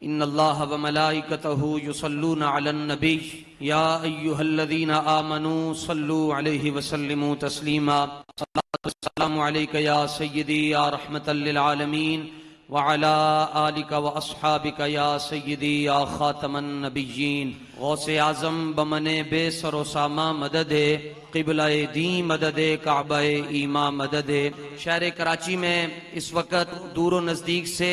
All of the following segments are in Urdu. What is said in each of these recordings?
ان اللہ وملائکتہ یصلون علی النبی یا ایہا الذین آمنوا صلوا علیہ وسلموا تسلیما السلام علیک یا سیدی یا رحمت للعالمین وعلی آلک واصحابک یا سیدی یا خاتم النبیین غوث اعظم بمن بے سر و سامہ مدد قبلہ دین مدد کعبہ ایمان مدد۔ شہر کراچی میں اس وقت دور و نزدیک سے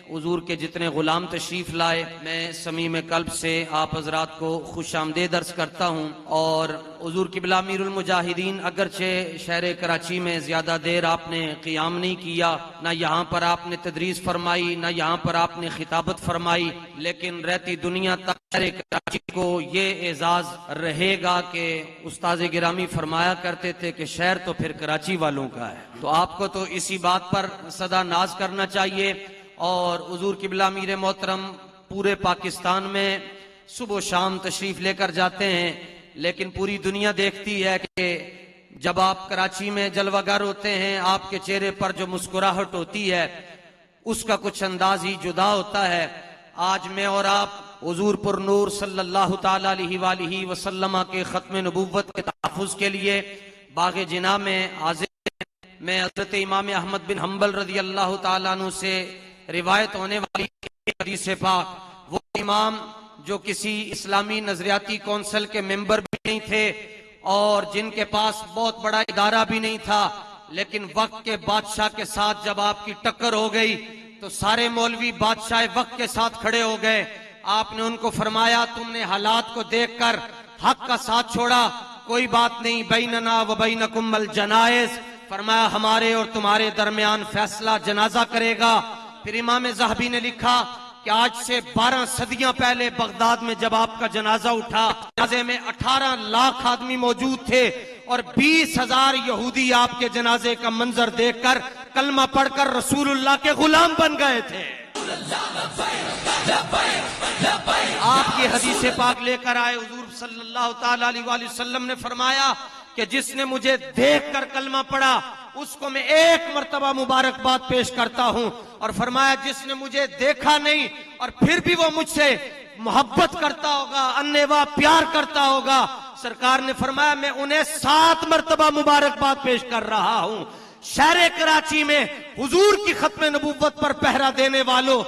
حضور کے جتنے غلام تشریف لائے، میں صمیم قلب سے آپ حضرات کو خوش آمدید عرض کرتا ہوں۔ اور حضور قبلہ امیر المجاہدین اگرچہ شہر کراچی میں زیادہ دیر آپ نے قیام نہیں کیا، نہ یہاں پر آپ نے تدریس فرمائی، نہ یہاں پر آپ نے خطابت فرمائی، لیکن رہتی دنیا تک شہر کراچی کو یہ اعزاز رہے گا کہ استاذ گرامی فرمایا کرتے تھے کہ شہر تو پھر کراچی والوں کا ہے۔ تو آپ کو تو اسی بات پر سدا ناز کرنا چاہیے۔ اور حضور قبلہ امیر محترم پورے پاکستان میں صبح و شام تشریف لے کر جاتے ہیں، لیکن پوری دنیا دیکھتی ہے کہ جب آپ کراچی میں جلوہ گر ہوتے ہیں، آپ کے چہرے پر جو مسکراہٹ ہوتی ہے اس کا کچھ انداز ہی جدا ہوتا ہے۔ آج میں اور آپ حضور پر نور صلی اللہ تعالی علیہ وآلہ وسلم کے ختم نبوت کے تحفظ کے لیے باغ جناح میں حاضر ہیں۔ میں حضرت امام احمد بن حنبل رضی اللہ تعالیٰ عنہ سے روایت ہونے والی حدیث پاک، وہ امام جو کسی اسلامی نظریاتی کونسل کے ممبر بھی نہیں تھے اور جن کے پاس بہت بڑا ادارہ بھی نہیں تھا، لیکن وقت کے بادشاہ کے ساتھ جب آپ کی ٹکر ہو گئی تو سارے مولوی بادشاہ وقت کے ساتھ کھڑے ہو گئے۔ آپ نے ان کو فرمایا تم نے حالات کو دیکھ کر حق کا ساتھ چھوڑا، کوئی بات نہیں، بیننا و بینکم الجنائز، فرمایا ہمارے اور تمہارے درمیان فیصلہ جنازہ کرے گا۔ پھر امام ذہبی نے لکھا کہ آج سے 12 صدیاں پہلے بغداد میں جب آپ کا جنازہ اٹھا، جنازے میں 18 لاکھ آدمی موجود تھے اور 20,000 یہودی آپ کے جنازے کا منظر دیکھ کر کلمہ پڑھ کر رسول اللہ کے غلام بن گئے تھے۔ آپ کی حدیث پاک لے کر آئے، حضور صلی اللہ تعالی علیہ وآلہ وسلم نے فرمایا کہ جس نے مجھے دیکھ کر کلمہ پڑھا اس کو میں ایک مرتبہ مبارکباد پیش کرتا ہوں، اور فرمایا جس نے مجھے دیکھا نہیں اور پھر بھی وہ مجھ سے محبت کرتا ہوگا، انیوا پیار کرتا ہوگا، سرکار نے فرمایا میں انہیں 7 مرتبہ مبارکباد پیش کر رہا ہوں۔ شہر کراچی میں حضور کی ختم نبوت پر پہرا دینے والوں،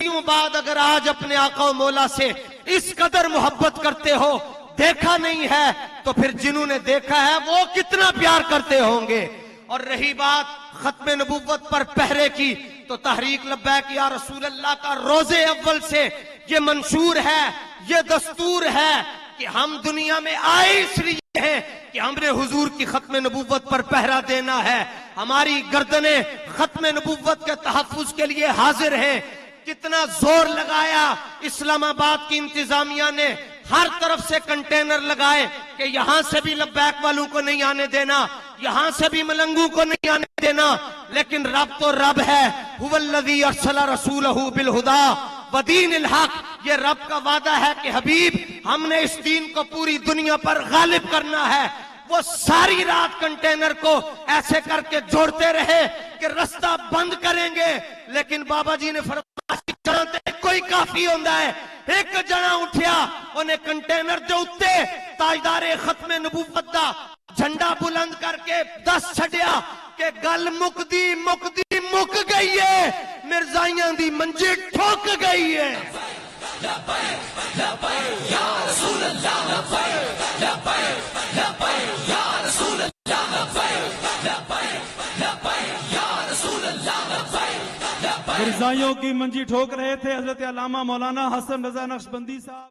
کیوں بعد اگر آج اپنے آقا و مولا سے اس قدر محبت کرتے ہو، دیکھا نہیں ہے تو پھر جنہوں نے دیکھا ہے وہ کتنا پیار کرتے ہوں گے۔ اور رہی بات ختم نبوت پر پہرے کی، تو تحریک لبیک یا رسول اللہ کا روزے اول سے یہ منشور ہے، یہ دستور ہے کہ ہم دنیا میں آئے اس لیے ہیں کہ ہم نے حضور کی ختم نبوت پر پہرا دینا ہے، ہماری گردنیں ختم نبوت کے تحفظ کے لیے حاضر ہیں۔ کتنا زور لگایا اسلام آباد کی انتظامیہ نے، ہر طرف سے کنٹینر لگائے کہ یہاں سے بھی لبیک والوں کو نہیں آنے دینا، یہاں سے بھی ملنگوں کو نہیں آنے دینا، لیکن رب تو رب ہے۔ هو الذی ارسل رسولہ بالہدی ودین الحق، یہ رب کا وعدہ ہے کہ حبیب ہم نے اس دین کو پوری دنیا پر غالب کرنا ہے۔ وہ ساری رات کنٹینر کو ایسے کر کے جوڑتے رہے کہ رستہ بند کریں گے، لیکن بابا جی نے فرمایا کوئی کافی ہوندہ ہے، ایک جنا اٹھیا انہیں کنٹینر دے اتے تاجدار ختم نبوت دا جھنڈا بلند کر کے دس چھڑیا کہ گل مک گئی ہے، مرزائیاں دی منجی ٹھوک گئی ہے۔ مرزائیوں کی منجی ٹھوک رہے تھے حضرت علامہ مولانا حسن رضا نقشبندی صاحب۔